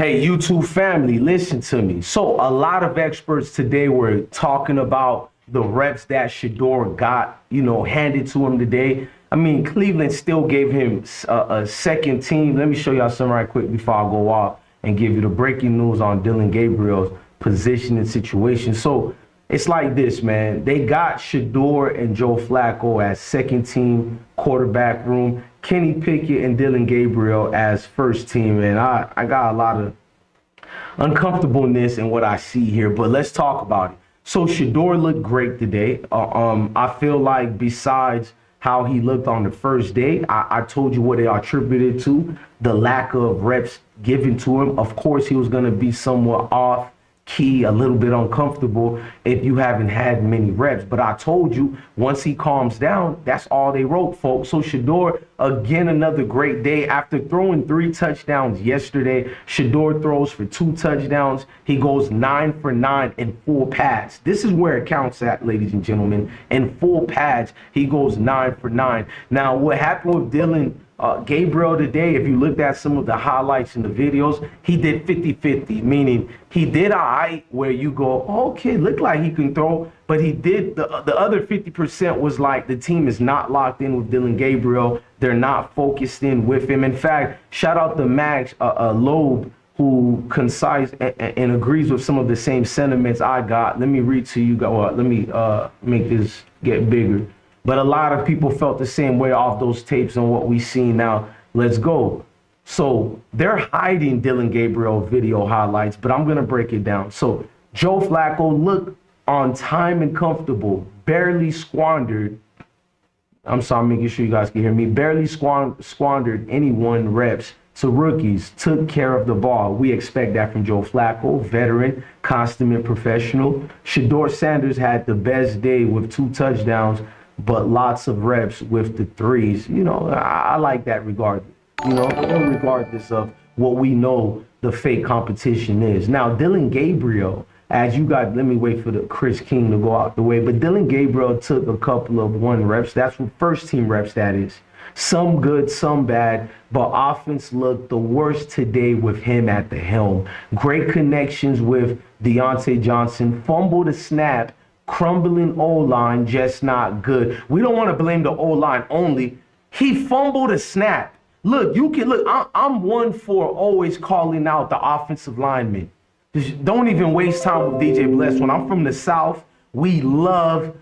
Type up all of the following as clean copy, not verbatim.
Hey, YouTube family, listen to me. So a lot of experts today were talking about the reps that Shedeur got, handed to him today. I mean, Cleveland still gave him a second team. Let me show y'all something right quick before I go off and give you the breaking news on Dillion Gabriel's position and situation. So it's like this, man. They got Shedeur and Joe Flacco as second team quarterback room. Kenny Pickett and Dillion Gabriel as first team. And I got a lot of uncomfortableness in what I see here, but let's talk about it. So Shedeur looked great today. I feel like besides how he looked on the first day, I told you what they attributed to the lack of reps given to him. Of course, he was going to be somewhat off key, a little bit uncomfortable if you haven't had many reps. But I told you, once he calms down, that's all they wrote, folks. So Shedeur, again, another great day. After throwing 3 touchdowns yesterday, Shedeur throws for 2 touchdowns. He goes 9 for 9 in full pads. This is where it counts at, ladies and gentlemen. In full pads, he goes 9 for 9. Now, what happened with Dillion Gabriel today, if you looked at some of the highlights in the videos, he did 50-50, meaning he did all right where you go, okay, look like he can throw, but he did the other 50% was like the team is not locked in with Dillion Gabriel. They're not focused in with him. In fact, shout out to Max Loeb, who concise and agrees with some of the same sentiments I got. Let me read to you. Let me make this get bigger. But a lot of people felt the same way off those tapes and what we see now. Let's go. So they're hiding Dillion Gabriel video highlights, but I'm going to break it down. So Joe Flacco looked on time and comfortable, barely squandered. I'm sorry, I'm making sure you guys can hear me. Barely squandered any 1 reps to rookies, took care of the ball. We expect that from Joe Flacco, veteran, consummate professional. Shedeur Sanders had the best day with 2 touchdowns, but lots of reps with the 3s. I like that regardless. Regardless of what we know the fake competition is. Now, Dillion Gabriel, as you got, let me wait for the Chris King to go out the way, but Dillion Gabriel took a couple of 1 reps. That's what first team reps, that is. Some good, some bad, but offense looked the worst today with him at the helm. Great connections with Deontay Johnson, fumbled a snap, crumbling O-line, just not good. We don't want to blame the O-line only. He fumbled a snap. Look, I'm one for always calling out the offensive linemen. Just don't even waste time with DJ Bless. When I'm from the South, we love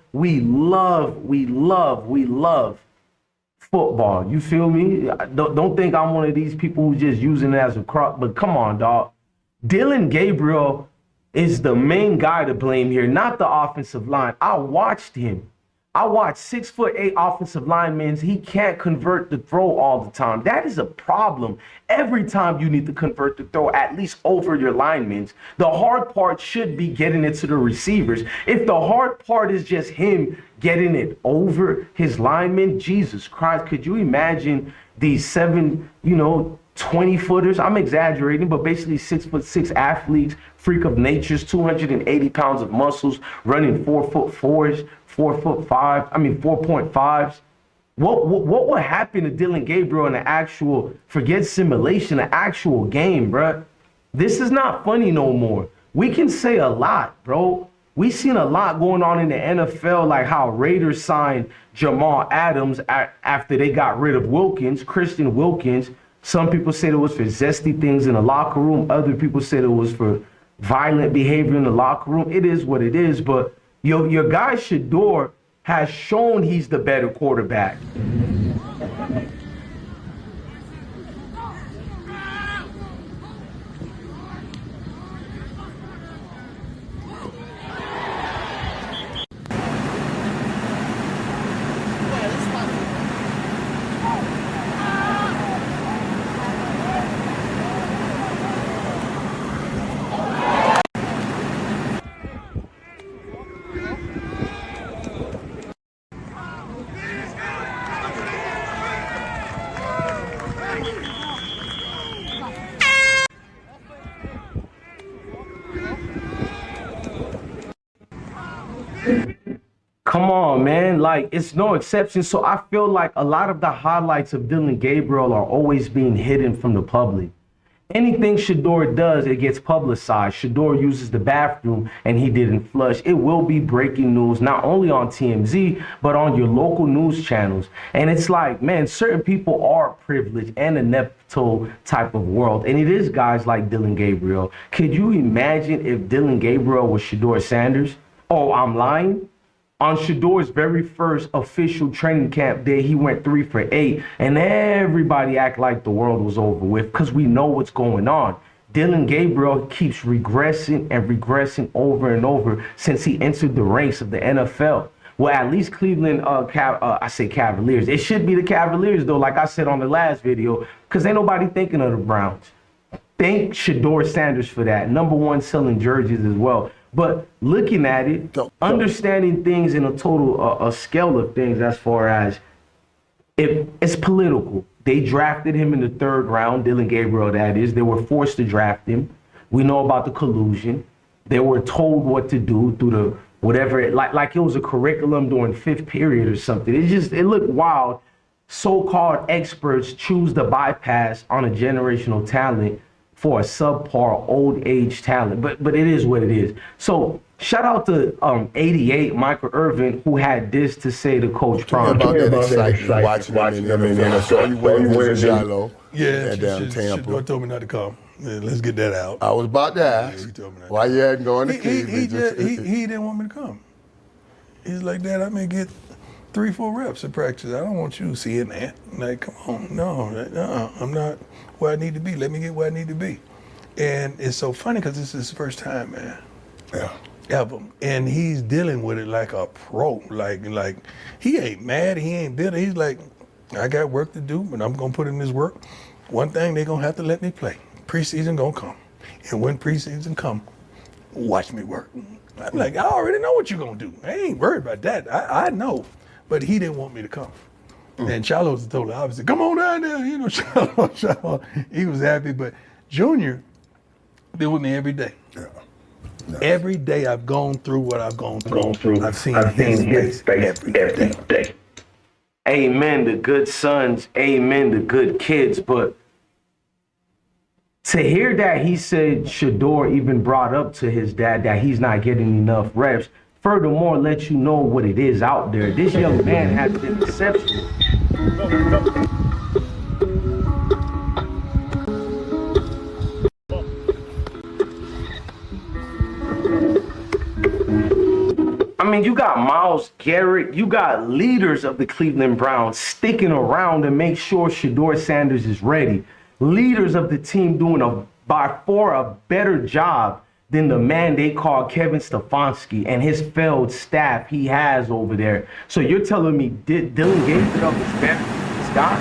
football. You feel me? Don't think I'm one of these people who's just using it as a crop, but come on, dog. Dillion Gabriel is the main guy to blame here, not the offensive line. I watched him. I watched 6'8" offensive linemen. He can't convert the throw all the time. That is a problem. Every time you need to convert the throw, at least over your linemen. The hard part should be getting it to the receivers. If the hard part is just him getting it over his linemen, Jesus Christ, could you imagine these 20-footers, I'm exaggerating, but basically 6'6" athletes, freak of natures, 280 pounds of muscles, running 4'4s, 4.5s. What would happen to Dillion Gabriel in the actual, forget simulation, the actual game, bruh? This is not funny no more. We can say a lot, bro. We seen a lot going on in the NFL, like how Raiders signed Jamal Adams after they got rid of Christian Wilkins. Some people said it was for zesty things in the locker room. Other people said it was for violent behavior in the locker room. It is what it is. But your guy Shedeur has shown he's the better quarterback. Come on, man. Like, it's no exception. So I feel like a lot of the highlights of Dillion Gabriel are always being hidden from the public. Anything Shedeur does, it gets publicized. Shedeur uses the bathroom and he didn't flush. It will be breaking news, not only on TMZ, but on your local news channels. And it's like, man, certain people are privileged and a Nepo type of world. And it is guys like Dillion Gabriel. Could you imagine if Dillion Gabriel was Shedeur Sanders? Oh, I'm lying? On Shedeur's very first official training camp day, he went 3 for 8, and everybody act like the world was over with because we know what's going on. Dillion Gabriel keeps regressing and regressing over and over since he entered the ranks of the NFL. Well, at least Cleveland, I say Cavaliers. It should be the Cavaliers, though, like I said on the last video, because ain't nobody thinking of the Browns. Thank Shedeur Sanders for that. #1 selling jerseys as well. But looking at it, understanding things in a total a scale of things as far as it's political. They drafted him in the 3rd round, Dillion Gabriel, that is. They were forced to draft him. We know about the collusion. They were told what to do through the whatever, like it was a curriculum during 5th period or something. It looked wild. So-called experts choose to bypass on a generational talent for a subpar old age talent, but it is what it is. So shout out to 88 Michael Irvin, who had this to say to Coach Prime. About that excitement, watching him in the NFL. I saw you wearing Shiloh. Yeah, down Tampa. Shedeur told me not to come. Yeah, let's get that out. I was about to ask he told me that. why you hadn't gone to Cleveland. He didn't want me to come. He's like, Dad, I may get 3-4 reps at practice. I don't want you seeing that. Like, come on, no, I'm not where I need to be. Let me get where I need to be. And it's so funny because this is his first time, man. Yeah. Ever. And he's dealing with it like a pro. Like he ain't mad, he ain't bitter. He's like, I got work to do, but I'm gonna put in this work. One thing, they gonna have to let me play. Preseason gonna come. And when preseason come, watch me work. I'm like, I already know what you're gonna do. I ain't worried about that. I know. But he didn't want me to come. And Charlo's totally obviously, come on down there, you know, Charlo, he was happy. But Junior been with me every day. Yeah. Nice. Every day I've gone through what I've gone through. I've seen his face every day. Amen to good sons, amen to good kids. But to hear that he said Shedeur even brought up to his dad that he's not getting enough reps, furthermore, let you know what it is out there. This young man has been exceptional. I mean, you got Myles Garrett, you got leaders of the Cleveland Browns sticking around to make sure Shedeur Sanders is ready. Leaders of the team doing by far a better job than the man they call Kevin Stefanski and his failed staff he has over there. So you're telling me Dillion Gabriel is better than this guy?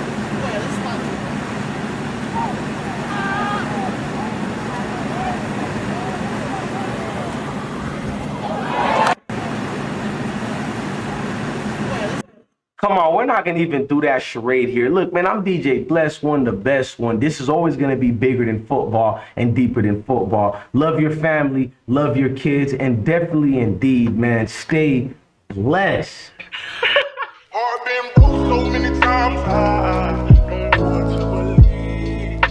Come on, we're not going to even do that charade here. Look, man, I'm DJ Bless One, the best one. This is always going to be bigger than football and deeper than football. Love your family, love your kids, and definitely indeed, man, stay blessed. I've been broke so many times, I don't know what to believe.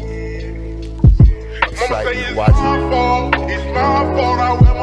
Mama say it's my fault, I wear